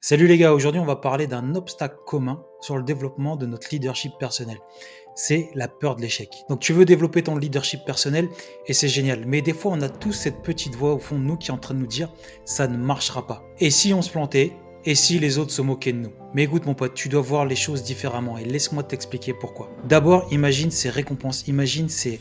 Salut les gars, aujourd'hui on va parler d'un obstacle commun sur le développement de notre leadership personnel. C'est la peur de l'échec. Donc tu veux développer ton leadership personnel et c'est génial. Mais des fois on a tous cette petite voix au fond de nous qui est en train de nous dire ça ne marchera pas. Et si on se plantait? Et si les autres se moquaient de nous? Mais écoute mon pote, tu dois voir les choses différemment et laisse-moi t'expliquer pourquoi. D'abord, imagine ces récompenses, imagine ces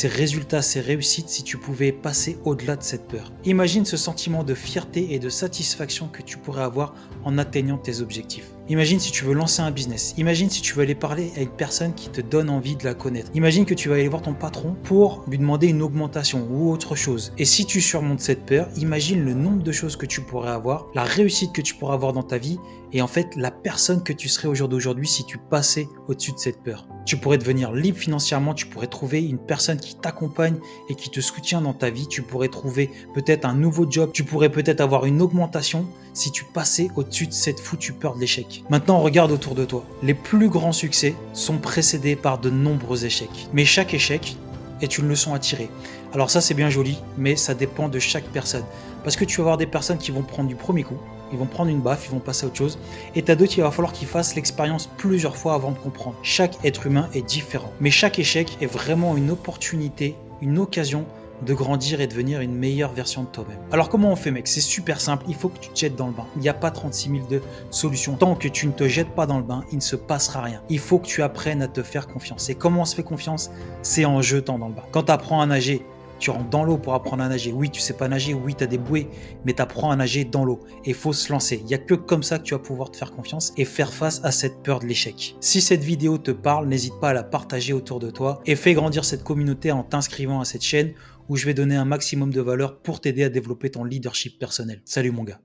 résultats, ces réussites si tu pouvais passer au-delà de cette peur. Imagine ce sentiment de fierté et de satisfaction que tu pourrais avoir en atteignant tes objectifs. Imagine si tu veux lancer un business. Imagine si tu veux aller parler à une personne qui te donne envie de la connaître. Imagine que tu vas aller voir ton patron pour lui demander une augmentation ou autre chose. Et si tu surmontes cette peur, imagine le nombre de choses que tu pourrais avoir, la réussite que tu pourrais avoir dans ta vie et en fait la personne que tu serais au jour d'aujourd'hui si tu passais au-dessus de cette peur. Tu pourrais devenir libre financièrement, tu pourrais trouver une personne qui t'accompagne et qui te soutient dans ta vie, tu pourrais trouver peut-être un nouveau job, tu pourrais peut-être avoir une augmentation si tu passais au-dessus de cette foutue peur de l'échec. Maintenant, regarde autour de toi. Les plus grands succès sont précédés par de nombreux échecs. Mais chaque échec est une leçon à tirer. Alors ça, c'est bien joli, mais ça dépend de chaque personne. Parce que tu vas avoir des personnes qui vont prendre du premier coup, ils vont prendre une baffe, ils vont passer à autre chose. Et t'as d'autres, il va falloir qu'ils fassent l'expérience plusieurs fois avant de comprendre. Chaque être humain est différent. Mais chaque échec est vraiment une opportunité, une occasion de grandir et devenir une meilleure version de toi-même. Alors comment on fait mec? C'est super simple, il faut que tu te jettes dans le bain. Il n'y a pas 36 000 de solutions. Tant que tu ne te jettes pas dans le bain, il ne se passera rien. Il faut que tu apprennes à te faire confiance. Et comment on se fait confiance? C'est en jetant dans le bain. Quand tu apprends à nager, tu rentres dans l'eau pour apprendre à nager. Oui, tu sais pas nager, oui, tu as des bouées, mais tu apprends à nager dans l'eau. Et il faut se lancer. Il n'y a que comme ça que tu vas pouvoir te faire confiance et faire face à cette peur de l'échec. Si cette vidéo te parle, n'hésite pas à la partager autour de toi et fais grandir cette communauté en t'inscrivant à cette chaîne où je vais donner un maximum de valeur pour t'aider à développer ton leadership personnel. Salut mon gars.